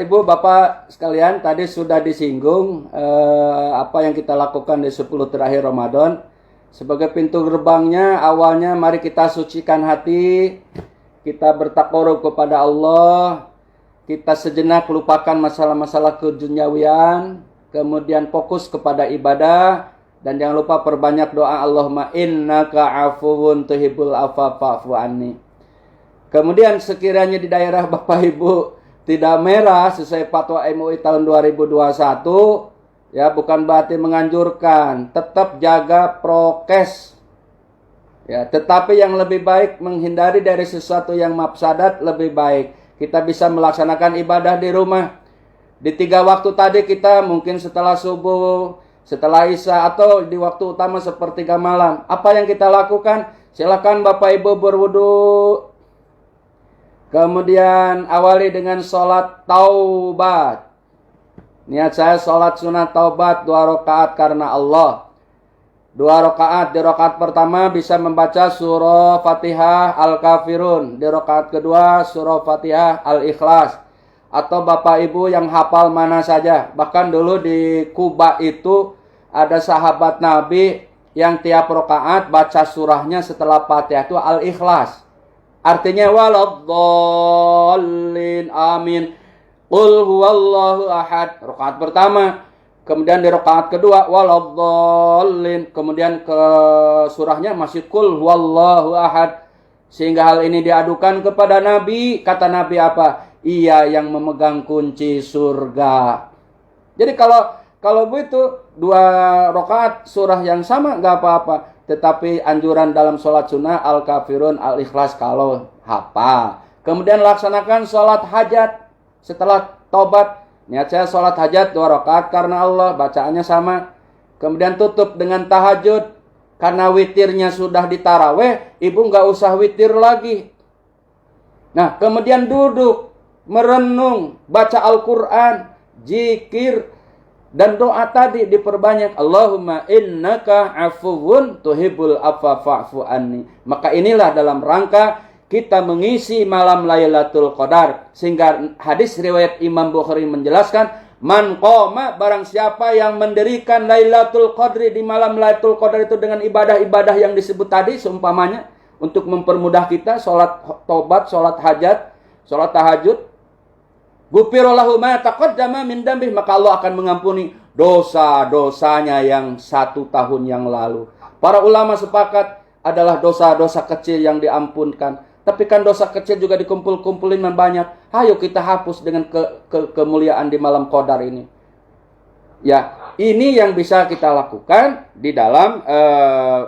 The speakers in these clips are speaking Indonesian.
Ibu, Bapak sekalian, tadi sudah disinggung apa yang kita lakukan di 10 terakhir Ramadan. Sebagai pintu gerbangnya, awalnya mari kita sucikan hati, kita bertakarub kepada Allah, kita sejenak lupakan masalah-masalah keduniawian, kemudian fokus kepada ibadah, dan jangan lupa perbanyak doa Allahumma innaka afuwun tuhibbul afwa fa'fu anni. Kemudian sekiranya di daerah Bapak Ibu tidak merah sesuai fatwa MUI tahun 2021, ya bukan berarti menganjurkan, tetap jaga prokes. Ya, tetapi yang lebih baik menghindari dari sesuatu yang mafsadat lebih baik. Kita bisa melaksanakan ibadah di rumah. Di 3 waktu tadi kita mungkin setelah subuh, setelah isya atau di waktu utama sepertiga malam. Apa yang kita lakukan? Silakan Bapak Ibu berwudu. Kemudian awali dengan sholat taubat. Niat saya sholat sunat taubat 2 rakaat karena Allah. 2 rakaat. Di rakaat pertama bisa membaca surah Fatihah Al-Kafirun. Di rakaat kedua surah Fatihah Al-Ikhlas. Atau Bapak Ibu yang hafal mana saja. Bahkan dulu di Kuba itu ada sahabat Nabi yang tiap rakaat baca surahnya setelah Fatihah itu Al-Ikhlas. Artinya waladdallin amin. Qul huwallahu ahad. Rakaat pertama. Kemudian di rakaat kedua waladdallin. Kemudian ke surahnya masih qul huwallahu ahad. Sehingga hal ini diadukan kepada Nabi. Kata Nabi apa? Ia yang memegang kunci surga. Jadi kalau begitu 2 rakaat surah yang sama nggak apa-apa. Tetapi anjuran dalam sholat sunnah Al-Kafirun, Al-Ikhlas kalau hafal. Kemudian laksanakan sholat hajat setelah tobat. Niat saya sholat hajat 2 rakaat karena Allah, bacaannya sama. Kemudian tutup dengan tahajud. Karena witirnya sudah ditaraweh, ibu nggak usah witir lagi. Nah, kemudian duduk, merenung, baca Al-Quran, zikir, dan doa tadi diperbanyak. Allahumma innaka afuwun tuhibbul afwa fa'fu anni. Maka inilah dalam rangka kita mengisi malam Lailatul Qadar. Sehingga hadis riwayat Imam Bukhari menjelaskan, man qoma, barang siapa yang mendirikan Lailatul Qadri di malam Lailatul Qadar itu dengan ibadah-ibadah yang disebut tadi seumpamanya untuk mempermudah kita sholat tobat, sholat hajat, sholat tahajud, Ghufirallahu ma taqaddama min dambih, maka Allah akan mengampuni dosa-dosanya yang 1 tahun yang lalu. Para ulama sepakat adalah dosa-dosa kecil yang diampunkan. Tapi kan dosa kecil juga dikumpul-kumpulin banyak. Ayo kita hapus dengan kemuliaan di malam Qadar ini. Ya, ini yang bisa kita lakukan di dalam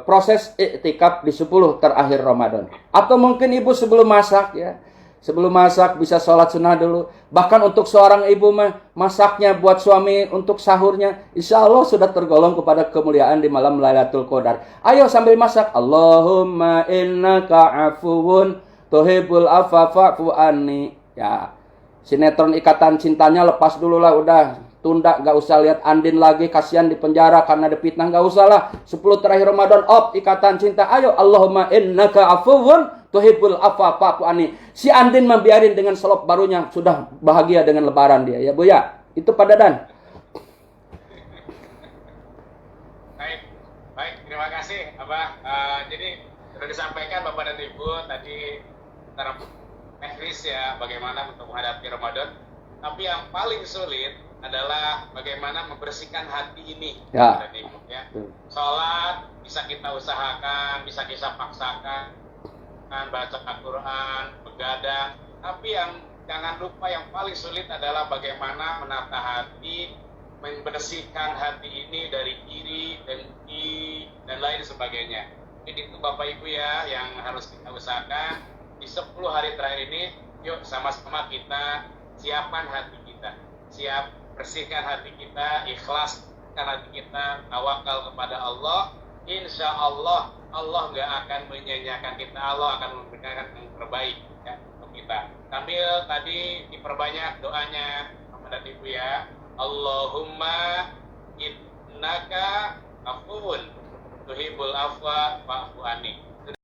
proses iktikaf di 10 terakhir Ramadan. Atau mungkin ibu sebelum masak ya. Sebelum masak bisa sholat sunnah dulu. Bahkan untuk seorang ibu masaknya buat suami untuk sahurnya, insya Allah sudah tergolong kepada kemuliaan di malam Lailatul Qadar. Ayo sambil masak. Allahumma innaka afuwun tuhibbul afwa fa'fu anni. Ya, sinetron Ikatan Cintanya lepas dulu lah, udah. Tunda, gak usah lihat Andin lagi, kasihan di penjara karena dipitnah, gak usah lah. 10 terakhir Ramadan, Ikatan Cinta. Ayo, Allahumma innaka afuwun tuhibbul afwa fa'fu anni. Si Andin membiarin dengan selop barunya, sudah bahagia dengan lebaran dia, ya Bu ya. Itu Pak Dadan. Baik, terima kasih Abah. Jadi sudah disampaikan Bapak dan Ibu tadi secara teknis ya bagaimana untuk menghadapi Ramadan. Tapi yang paling sulit adalah bagaimana membersihkan hati ini, ya. Bapak dan Ibu ya. Sholat bisa kita usahakan, bisa kita paksakan, baca Al-Quran, begadang. Tapi yang jangan lupa yang paling sulit adalah bagaimana menata hati, membersihkan hati ini dari iri, dengki, dan lain sebagainya. Jadi itu Bapak Ibu ya yang harus kita usahakan. Di 10 hari terakhir ini, yuk sama-sama kita siapkan hati kita. Siap bersihkan hati kita, ikhlaskan hati kita, tawakal kepada Allah. Insya Allah, Allah nggak akan menyanyiakan kita, Allah akan memberikan yang terbaik ya, untuk kita. Sambil tadi diperbanyak doanya Bapak dan Ibu ya. Allahumma innaka afuwun tuhibbul afwa fa'fu anni.